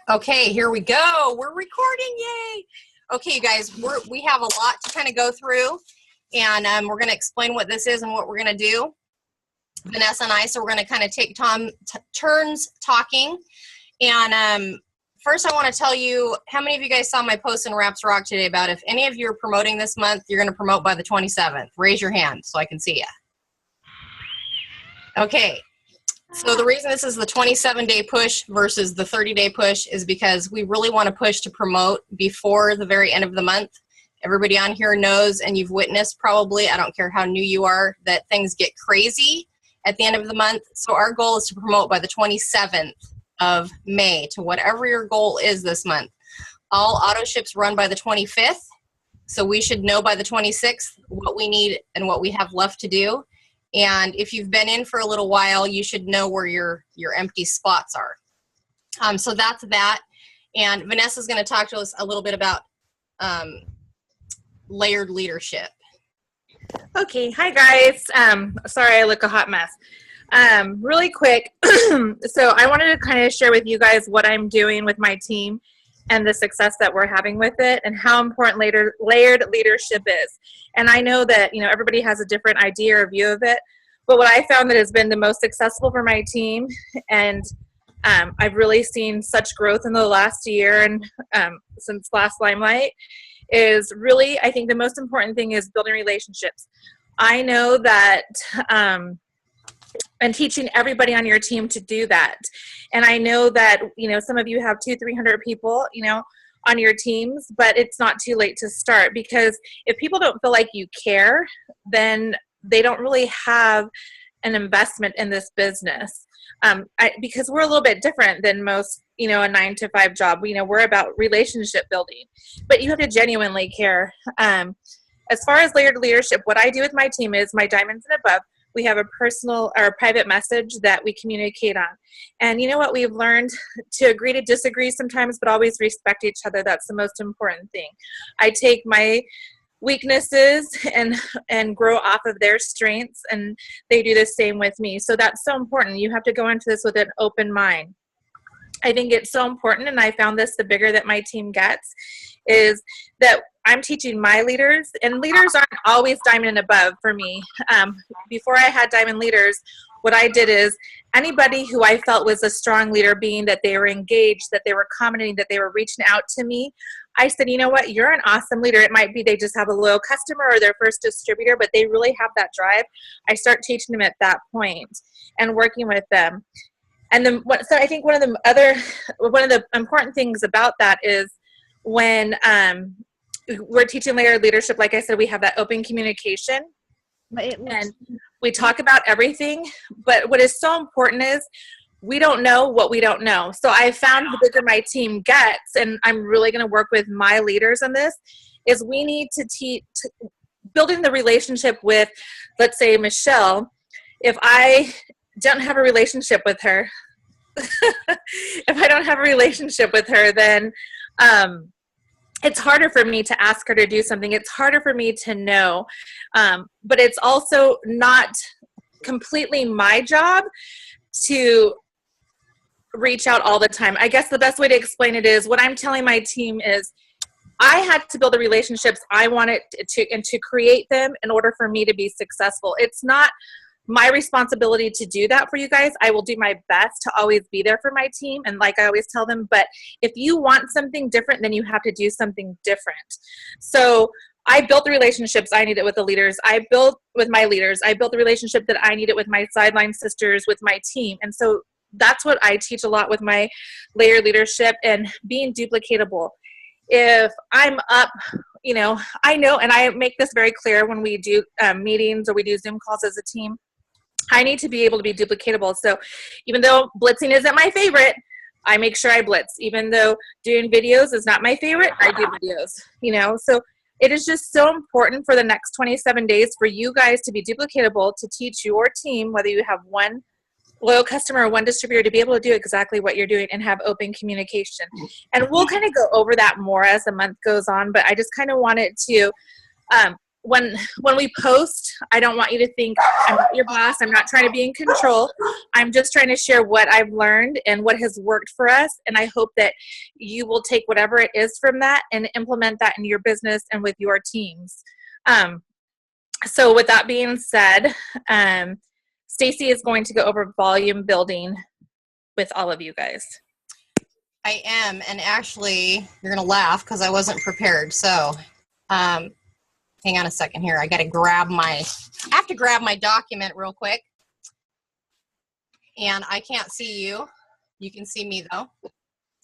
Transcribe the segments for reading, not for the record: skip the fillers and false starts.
Okay, here we go. We're recording, yay! Okay, you guys, we have a lot to kind of go through, and we're going to explain what this is and what we're going to do, Vanessa and I. So we're going to kind of take turns talking. And first, I want to tell you, how many of you guys saw my post in Raps Rock today about if any of you are promoting this month, you're going to promote by the 27th. Raise your hand so I can see you. Okay. So the reason this is the 27-day push versus the 30-day push is because we really want to push to promote before the very end of the month. Everybody on here knows, and you've witnessed probably, I don't care how new you are, that things get crazy at the end of the month. So our goal is to promote by the 27th of May to whatever your goal is this month. All auto ships run by the 25th. So we should know by the 26th what we need and what we have left to do. And if you've been in for a little while, you should know where your empty spots are. So that's that. And Vanessa's going to talk to us a little bit about layered leadership. Okay. Hi, guys. Sorry, I look a hot mess. Really quick. So I wanted to kind of share with you guys what I'm doing with my team and the success that we're having with it and how important layered leadership is. And I know that, everybody has a different idea or view of it, but what I found that has been the most successful for my team, and I've really seen such growth in the last year and since last Limelight, is really, I think the most important thing is building relationships. I know that and teaching everybody on your team to do that. And I know that, some of you have 200-300 people, on your teams, but it's not too late to start, because if people don't feel like you care, then they don't really have an investment in this business. Because we're a little bit different than most, a 9-to-5 job. We're about relationship building, but you have to genuinely care. As far as layered leadership, what I do with my team is my diamonds and above. We have a personal or a private message that we communicate on. And you know what? We've learned to agree to disagree sometimes, but always respect each other. That's the most important thing. I take my weaknesses and grow off of their strengths, and they do the same with me. So that's so important. You have to go into this with an open mind. I think it's so important, and I found this the bigger that my team gets, is that I'm teaching my leaders, and leaders aren't always diamond and above for me. Before I had diamond leaders, what I did is anybody who I felt was a strong leader, being that they were engaged, that they were commenting, that they were reaching out to me, I said, you know what, you're an awesome leader. It might be they just have a loyal customer or their first distributor, but they really have that drive. I start teaching them at that point and working with them. And then, so I think one of the important things about that is when we're teaching layered leadership, like I said, we have that open communication and we talk about everything. But what is so important is we don't know what we don't know. So I found the bigger my team gets, and I'm really going to work with my leaders on this, is we need to teach building the relationship with, let's say, Michelle. If I don't have a relationship with her, then it's harder for me to ask her to do something. It's harder for me to know. But it's also not completely my job to reach out all the time. I guess the best way to explain it is what I'm telling my team is I had to build the relationships I wanted to create them in order for me to be successful. It's not my responsibility to do that for you guys. I will do my best to always be there for my team. And like I always tell them, but if you want something different, then you have to do something different. So I built the relationships I needed with the leaders. I built with my leaders. I built the relationship that I needed with my sideline sisters, with my team. And so that's what I teach a lot with my layered leadership and being duplicatable. If I'm up, I know, and I make this very clear when we do meetings or we do Zoom calls as a team, I need to be able to be duplicatable. So even though blitzing isn't my favorite, I make sure I blitz. Even though doing videos is not my favorite, I do videos, So it is just so important for the next 27 days for you guys to be duplicatable, to teach your team, whether you have one loyal customer or one distributor, to be able to do exactly what you're doing and have open communication. And we'll kind of go over that more as the month goes on, but I just kind of wanted to when we post, I don't want you to think I'm not your boss. I'm not trying to be in control. I'm just trying to share what I've learned and what has worked for us. And I hope that you will take whatever it is from that and implement that in your business and with your teams. So with that being said, Stacy is going to go over volume building with all of you guys. I am, and actually, you're going to laugh because I wasn't prepared. So, hang on a second here. I have to grab my document real quick. And I can't see you. You can see me, though.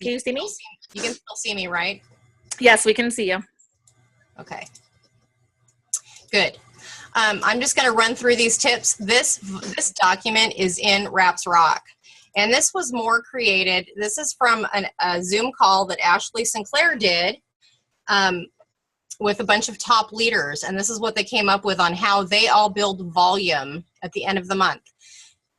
Can you see me? You can still see me, right? Yes, we can see you. Okay. Good. I'm just going to run through these tips. This document is in Wraps Rock. And this was more created. This is from a Zoom call that Ashley Sinclair did with a bunch of top leaders. And this is what they came up with on how they all build volume at the end of the month.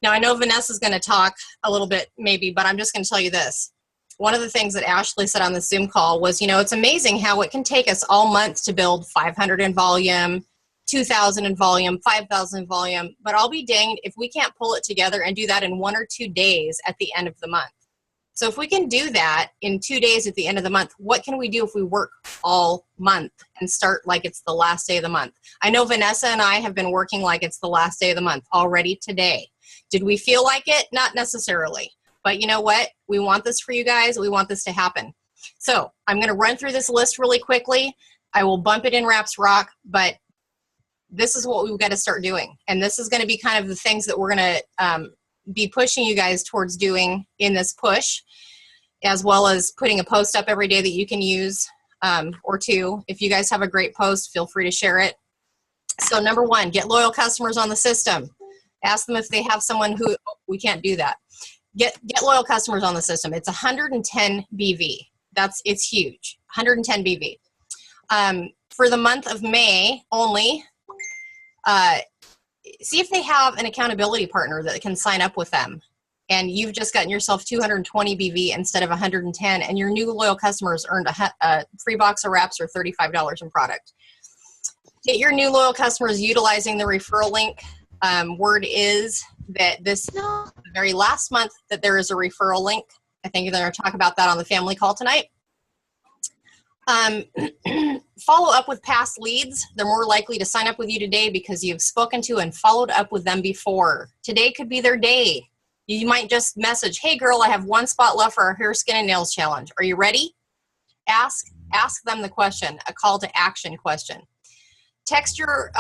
Now, I know Vanessa's going to talk a little bit maybe, but I'm just going to tell you this. One of the things that Ashley said on the Zoom call was, it's amazing how it can take us all month to build 500 in volume, 2,000 in volume, 5,000 in volume, but I'll be danged if we can't pull it together and do that in 1 or 2 days at the end of the month. So if we can do that in 2 days at the end of the month, what can we do if we work all month and start like it's the last day of the month? I know Vanessa and I have been working like it's the last day of the month already today. Did we feel like it? Not necessarily. But you know what? We want this for you guys. We want this to happen. So I'm going to run through this list really quickly. I will bump it in Wraps Rock, but this is what we've got to start doing. And this is going to be kind of the things that we're going to be pushing you guys towards doing in this push, as well as putting a post up every day that you can use, or 2. If you guys have a great post, feel free to share it. So number 1, get loyal customers on the system. Ask them if they have someone who, we can't do that. Get loyal customers on the system. It's 110 BV. It's huge, 110 BV. For the month of May only, see if they have an accountability partner that can sign up with them. And you've just gotten yourself 220 BV instead of 110, and your new loyal customers earned a free box of wraps or $35 in product. Get your new loyal customers utilizing the referral link. Word is that the very last month that there is a referral link. I think they're going to talk about that on the family call tonight. Follow up with past leads. They're more likely to sign up with you today because you've spoken to and followed up with them before. Today could be their day. You might just message, hey girl, I have 1 spot left for our hair, skin, and nails challenge. Are you ready? Ask them the question, a call to action question. Text your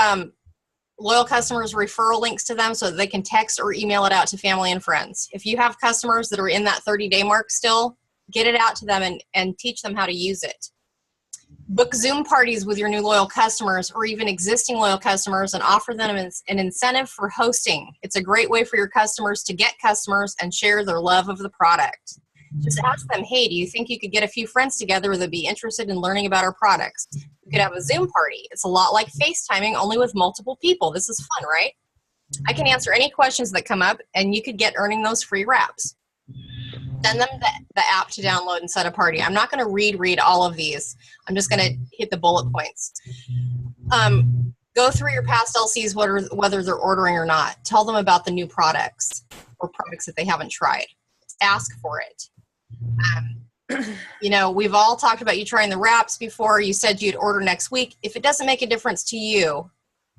loyal customers referral links to them so that they can text or email it out to family and friends. If you have customers that are in that 30-day mark still, get it out to them and teach them how to use it. Book Zoom parties with your new loyal customers or even existing loyal customers and offer them an incentive for hosting. It's a great way for your customers to get customers and share their love of the product. Just ask them, hey, do you think you could get a few friends together that'd be interested in learning about our products? You could have a Zoom party. It's a lot like FaceTiming, only with multiple people. This is fun, right? I can answer any questions that come up, and you could get earning those free wraps. Send them the app to download and set a party. I'm not going to read all of these. I'm just going to hit the bullet points. Go through your past LCs, whether they're ordering or not. Tell them about the new products or products that they haven't tried. Ask for it. We've all talked about you trying the wraps before. You said you'd order next week. If it doesn't make a difference to you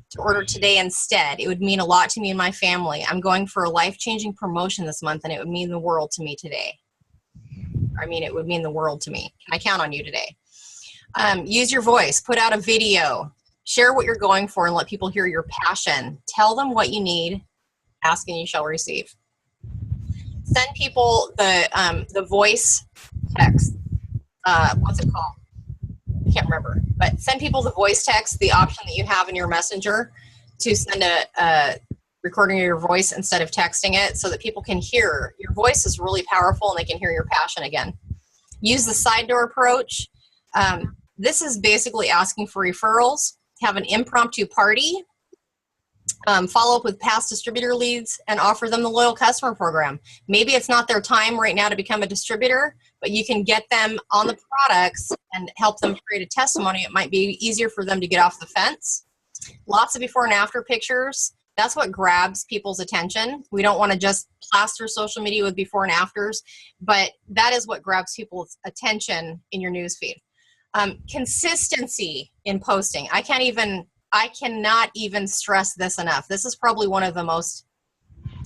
to order today instead, it would mean a lot to me and my family. I'm going for a life-changing promotion this month, and it would mean the world to me today. It would mean the world to me. Can I count on you today? Use your voice. Put out a video. Share what you're going for and let people hear your passion. Tell them what you need. Ask and you shall receive. Send people the voice text. What's it called? I can't remember. But send people the voice text, the option that you have in your messenger to send a recording of your voice instead of texting it so that people can hear. Your voice is really powerful and they can hear your passion again. Use the side door approach. This is basically asking for referrals. Have an impromptu party. Follow up with past distributor leads and offer them the loyal customer program. Maybe it's not their time right now to become a distributor, but you can get them on the products and help them create a testimony. It might be easier for them to get off the fence. Lots of before and after pictures. That's what grabs people's attention. We don't want to just plaster social media with before and afters, but that is what grabs people's attention in your newsfeed. Consistency in posting. I cannot even stress this enough. This is probably one of the most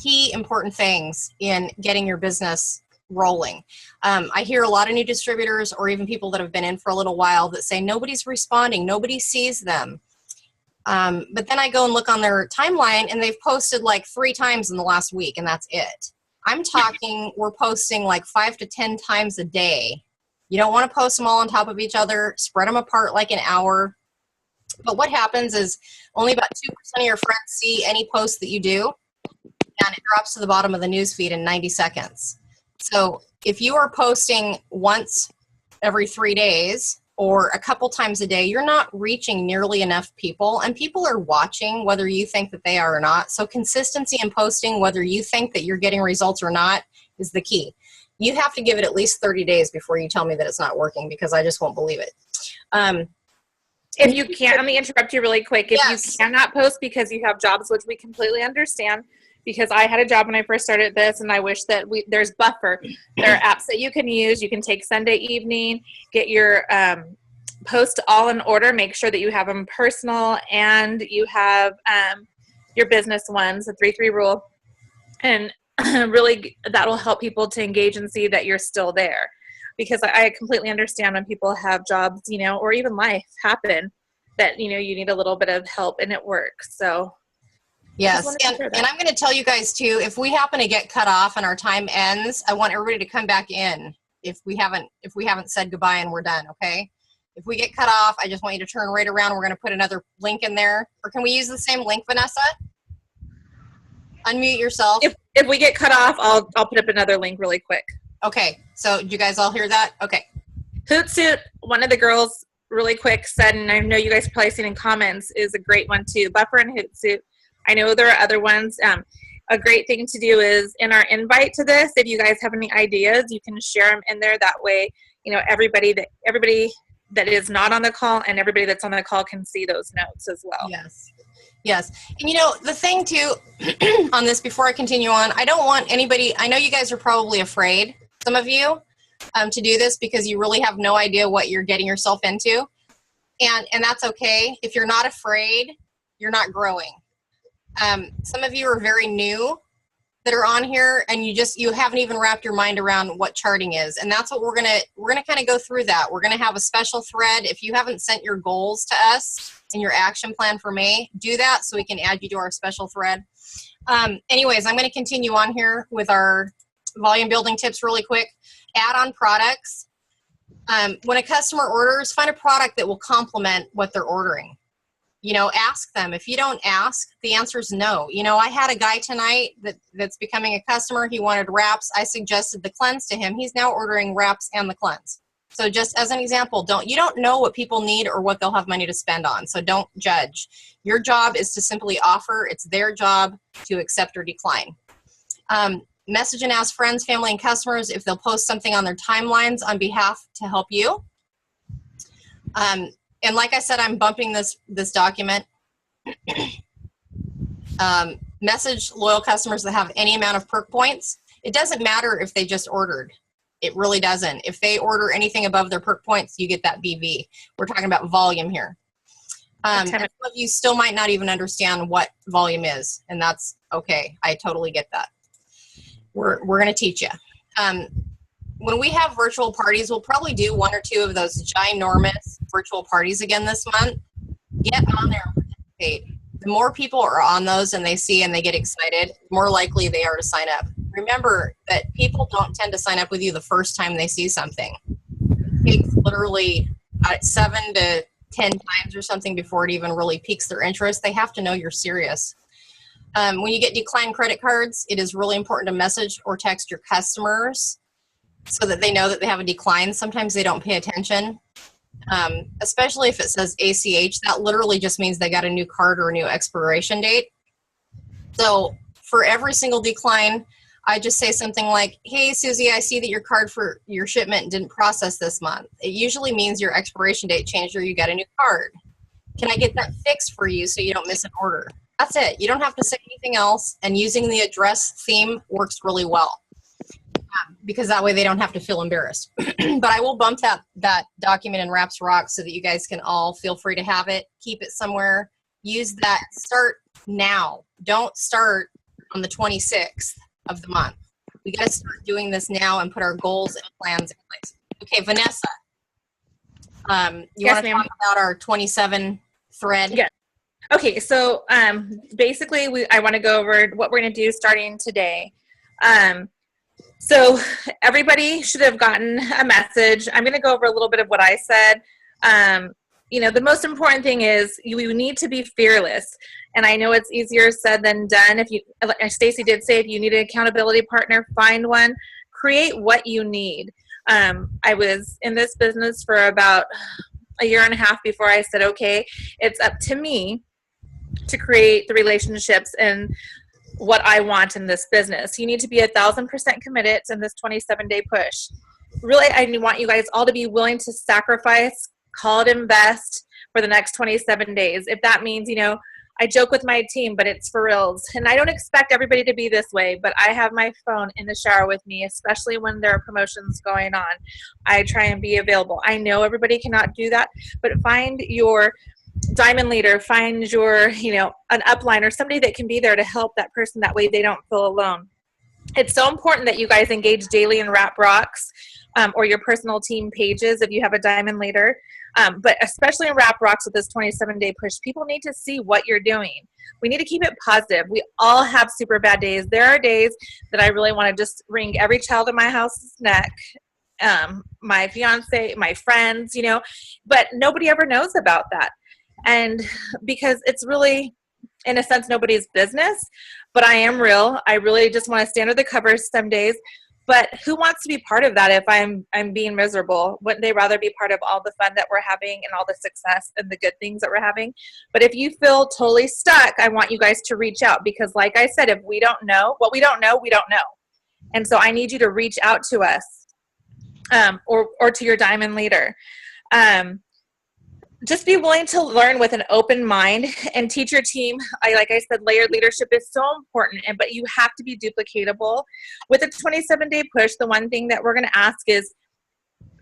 key important things in getting your business rolling. I hear a lot of new distributors or even people that have been in for a little while that say nobody's responding, nobody sees them. But then I go and look on their timeline and they've posted like 3 times in the last week and that's it. I'm talking, we're posting like 5 to 10 times a day. You don't want to post them all on top of each other, spread them apart like an hour. But what happens is only about 2% of your friends see any post that you do, and it drops to the bottom of the newsfeed in 90 seconds. So if you are posting once every 3 days or a couple times a day, you're not reaching nearly enough people, and people are watching whether you think that they are or not. So consistency in posting, whether you think that you're getting results or not, is the key. You have to give it at least 30 days before you tell me that it's not working, because I just won't believe it. If you can't, let me interrupt you really quick. If Yes. you cannot post because you have jobs, which we completely understand, because I had a job when I first started this, and I wish that there's Buffer. There are apps that you can use. You can take Sunday evening, get your posts all in order, make sure that you have them personal and you have your business ones, the 3-3 rule, and really that'll help people to engage and see that you're still there. Because I completely understand when people have jobs, you know, or even life happen, that, you know, you need a little bit of help and it works. So yes, and I'm going to tell you guys too, if we happen to get cut off and our time ends, I want everybody to come back in if we haven't said goodbye and we're done, okay? If we get cut off, I just want you to turn right around. We're going to put another link in there. Or can we use the same link, Vanessa? Unmute yourself. If we get cut off, I'll put up another link really quick. Okay, so did you guys all hear that? Okay. Hootsuite, one of the girls really quick said, and I know you guys probably seen in comments, is a great one too. Buffer and Hootsuite. I know there are other ones. A great thing to do is in our invite to this, if you guys have any ideas, you can share them in there. That way, you know, everybody that is not on the call and everybody that's on the call can see those notes as well. Yes. Yes. And you know, the thing too on this, before I continue on, I don't want anybody, I know you guys are probably afraid, some of you, to do this because you really have no idea what you're getting yourself into. And that's okay. If you're not afraid, you're not growing. Some of you are very new that are on here, and you haven't even wrapped your mind around what charting is. And that's what we're gonna kind of go through that. We're gonna have a special thread. If you haven't sent your goals to us and your action plan for May, do that so we can add you to our special thread. Anyways, I'm gonna continue on here with our volume building tips really quick. Add-on products. When a customer orders, find a product that will complement what they're ordering. You know, ask them. If you don't ask, the answer is no. You know, I had a guy tonight that's becoming a customer. He wanted wraps. I suggested the cleanse to him. He's now ordering wraps and the cleanse. So just as an example, you don't know what people need or what they'll have money to spend on. So don't judge. Your job is to simply offer. It's their job to accept or decline. Message and ask friends, family, and customers if they'll post something on their timelines on behalf to help you. And like I said, I'm bumping this document. Message loyal customers that have any amount of perk points. It doesn't matter if they just ordered. It really doesn't. If they order anything above their perk points, you get that BV. We're talking about volume here. And some of you still might not even understand what volume is, and that's okay. I totally get that. We're going to teach you. When we have virtual parties, we'll probably do 1 or 2 of those ginormous virtual parties again this month. Get on there and participate. The more people are on those and they see and they get excited, the more likely they are to sign up. Remember that people don't tend to sign up with you the first time they see something. It takes literally 7 to 10 times or something before it even really piques their interest. They have to know you're serious. When you get declined credit cards, it is really important to message or text your customers so that they know that they have a decline. Sometimes they don't pay attention, especially if it says ACH. That literally just means they got a new card or a new expiration date. So for every single decline, I just say something like, hey, Susie, I see that your card for your shipment didn't process this month. It usually means your expiration date changed or you got a new card. Can I get that fixed for you so you don't miss an order? That's it. You don't have to say anything else, and using the address theme works really well because that way they don't have to feel embarrassed. But I will bump that document in Wraps Rock so that you guys can all feel free to have it, keep it somewhere. Use that. Start now. Don't start on the 26th of the month. We got to start doing this now and put our goals and plans in place. Okay, Vanessa, you want to talk about our 27 thread? Yeah. Okay, so basically I want to go over what we're going to do starting today. So everybody should have gotten a message. I'm going to go over a little bit of what I said. The most important thing is you need to be fearless. And I know it's easier said than done. Stacy did say, if you need an accountability partner, find one. Create what you need. I was in this business for about a year and a half before I said, okay, it's up to me to create the relationships and what I want in this business. You need to be 1,000% committed in this 27-day push. Really, I want you guys all to be willing to sacrifice, call it invest for the next 27 days. If that means, I joke with my team, but it's for reals. And I don't expect everybody to be this way, but I have my phone in the shower with me, especially when there are promotions going on. I try and be available. I know everybody cannot do that, but find your diamond leader, find your, an upline or somebody that can be there to help that person. That way they don't feel alone. It's so important that you guys engage daily in Wrap Rocks or your personal team pages if you have a diamond leader. But especially in Wrap Rocks with this 27-day push, people need to see what you're doing. We need to keep it positive. We all have super bad days. There are days that I really want to just wring every child in my house's neck, my fiance, my friends, but nobody ever knows about that. And because it's really, in a sense, nobody's business, but I am real. I really just want to stay under the covers some days. But who wants to be part of that if I'm being miserable? Wouldn't they rather be part of all the fun that we're having and all the success and the good things that we're having? But if you feel totally stuck, I want you guys to reach out because, like I said, if we don't know what we don't know, we don't know. And so I need you to reach out to us or to your diamond leader. Just be willing to learn with an open mind and teach your team. Like I said, layered leadership is so important, but you have to be duplicatable. With a 27-day push, the one thing that we're going to ask is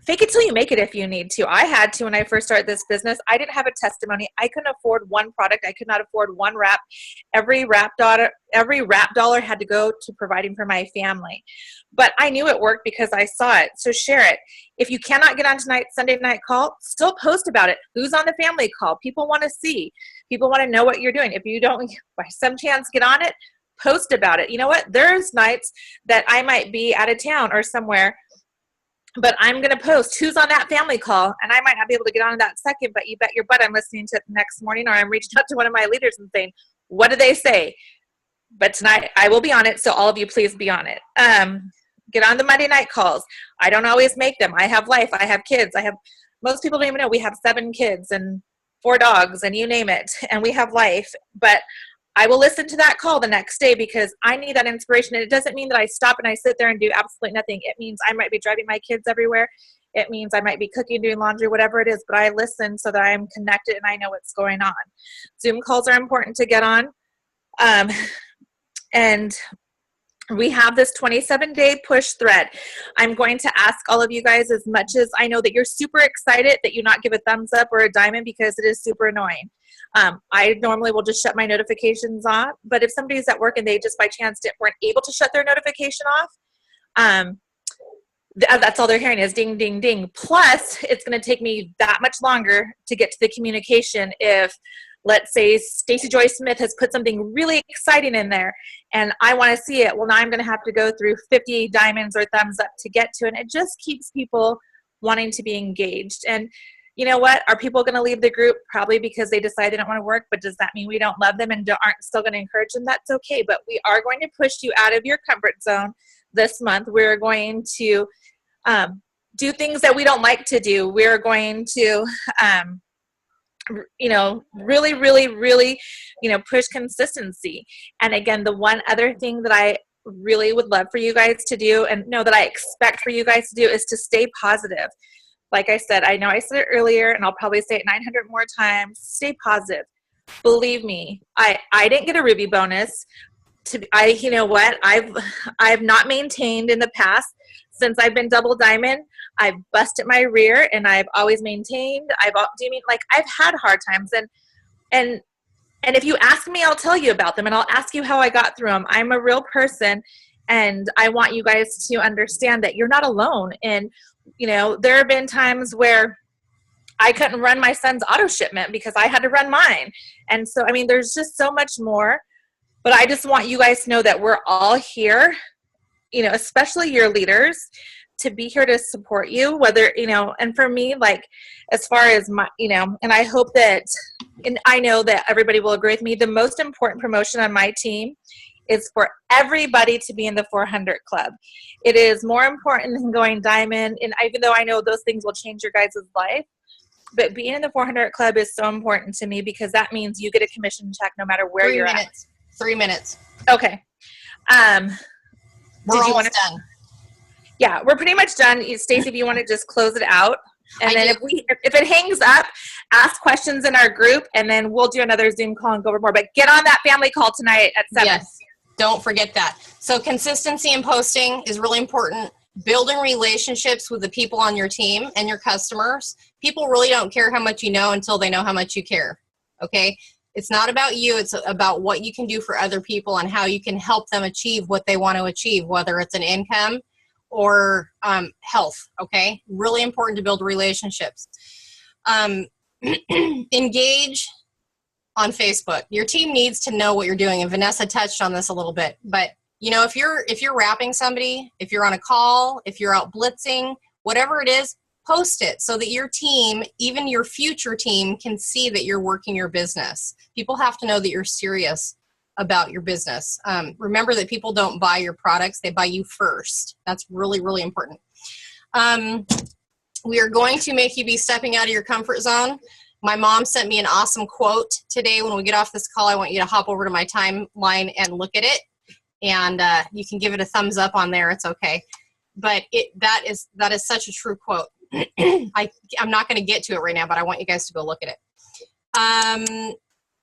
fake it till you make it if you need to. I had to when I first started this business. I didn't have a testimony. I couldn't afford one product. I could not afford one wrap. Every wrap dollar had to go to providing for my family. But I knew it worked because I saw it. So share it. If you cannot get on tonight's Sunday night call, still post about it. Who's on the family call? People want to see. People want to know what you're doing. If you don't, by some chance, get on it, post about it. You know what? There's nights that I might be out of town or somewhere, but I'm going to post who's on that family call, and I might not be able to get on in that second, but you bet your butt I'm listening to it the next morning, or I'm reaching out to one of my leaders and saying, what do they say? But tonight I will be on it, so all of you please be on it. Get on the Monday night calls. I don't always make them. I have life. I have kids. Most people don't even know we have 7 kids and 4 dogs and you name it, and we have life. But I will listen to that call the next day because I need that inspiration. And it doesn't mean that I stop and I sit there and do absolutely nothing. It means I might be driving my kids everywhere. It means I might be cooking, doing laundry, whatever it is. But I listen so that I'm connected and I know what's going on. Zoom calls are important to get on. And we have this 27-day push thread. I'm going to ask all of you guys, as much as I know that you're super excited, that you not give a thumbs up or a diamond because it is super annoying. I normally will just shut my notifications off, but if somebody's at work and they just by chance weren't able to shut their notification off, that's all they're hearing is ding, ding, ding. Plus, it's going to take me that much longer to get to the communication if, let's say, Stacey Joy Smith has put something really exciting in there and I want to see it. Well, now I'm going to have to go through 50 diamonds or thumbs up to get to it. And it just keeps people wanting to be engaged. And you know what? Are people going to leave the group? Probably because they decide they don't want to work, but does that mean we don't love them and aren't still going to encourage them? That's okay. But we are going to push you out of your comfort zone this month. We're going to do things that we don't like to do. We're going to really, really, really, push consistency. And again, the one other thing that I really would love for you guys to do and know that I expect for you guys to do is to stay positive. like I said, I know I said it earlier, and I'll probably say it 900 more times. Stay positive. Believe me, I didn't get a Ruby bonus. You know what? I've not maintained in the past. Since I've been double diamond, I've busted my rear, and I've always maintained. I've had hard times, and if you ask me, I'll tell you about them, and I'll ask you how I got through them. I'm a real person, and I want you guys to understand that you're not alone. And you know, there have been times where I couldn't run my son's auto shipment because I had to run mine. And so, I mean, there's just so much more. But I just want you guys to know that we're all here, you know, especially your leaders, to be here to support you, whether, you know, and for me, like, as far as my, you know, and I hope that, and I know that everybody will agree with me, the most important promotion on my team is for everybody to be in the 400 club. It is more important than going diamond. And even though I know those things will change your guys' life, but being in the 400 club is so important to me because that means you get a commission check no matter where you're at. 3 minutes. Okay. We're almost done. Yeah, we're pretty much done. Stacey, if you want to just close it out. And then if it hangs up, ask questions in our group, and then we'll do another Zoom call and go over more. But get on that family call tonight at 7. Yes, don't forget that. So consistency in posting is really important. Building relationships with the people on your team and your customers. People really don't care how much you know until they know how much you care, okay? It's not about you. It's about what you can do for other people and how you can help them achieve what they want to achieve, whether it's an income or health, okay? Really important to build relationships. Engage on Facebook. Your team needs to know what you're doing, and Vanessa touched on this a little bit, but you know, if you're wrapping somebody, if you're on a call, if you're out blitzing, whatever it is, post it so that your team, even your future team, can see that you're working your business. People have to know that you're serious about your business. Remember that people don't buy your products, they buy you first. That's really, really important. We are going to make you be stepping out of your comfort zone. My mom sent me an awesome quote today. When we get off this call, I want you to hop over to my timeline and look at it. And you can give it a thumbs up on there. It's okay. But that is such a true quote. I'm not going to get to it right now, but I want you guys to go look at it.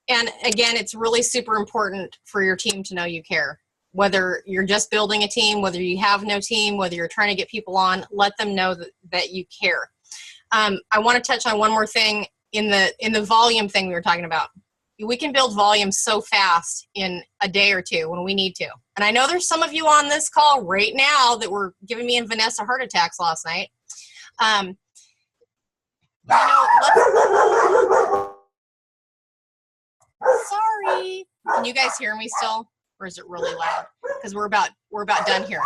And again, it's really super important for your team to know you care. Whether you're just building a team, whether you have no team, whether you're trying to get people on, let them know that you care. I want to touch on one more thing in the volume thing we were talking about. We can build volume so fast in a day or two when we need to. And I know there's some of you on this call right now that were giving me and Vanessa heart attacks last night. Sorry. Can you guys hear me still? Or is it really loud? Because we're about done here.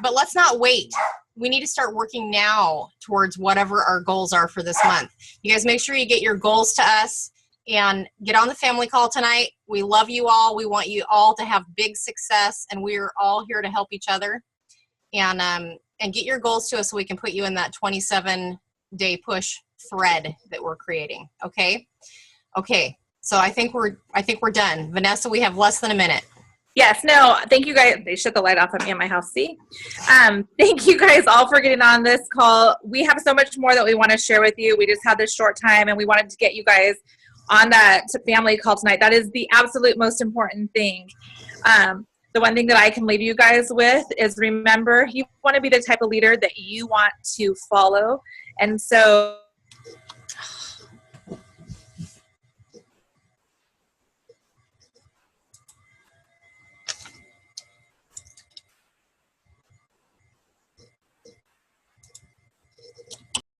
But let's not wait. We need to start working now towards whatever our goals are for this month. You guys make sure you get your goals to us and get on the family call tonight. We love you all. We want you all to have big success, and we're all here to help each other. And get your goals to us so we can put you in that 27-day push thread that we're creating. Okay? Okay. So I think we're done. Vanessa, we have less than a minute. Yes, no, thank you guys. They shut the light off on me in my house, see? Thank you guys all for getting on this call. We have so much more that we want to share with you. We just had this short time, and we wanted to get you guys on that family call tonight. That is the absolute most important thing. The one thing that I can leave you guys with is remember, you want to be the type of leader that you want to follow. And so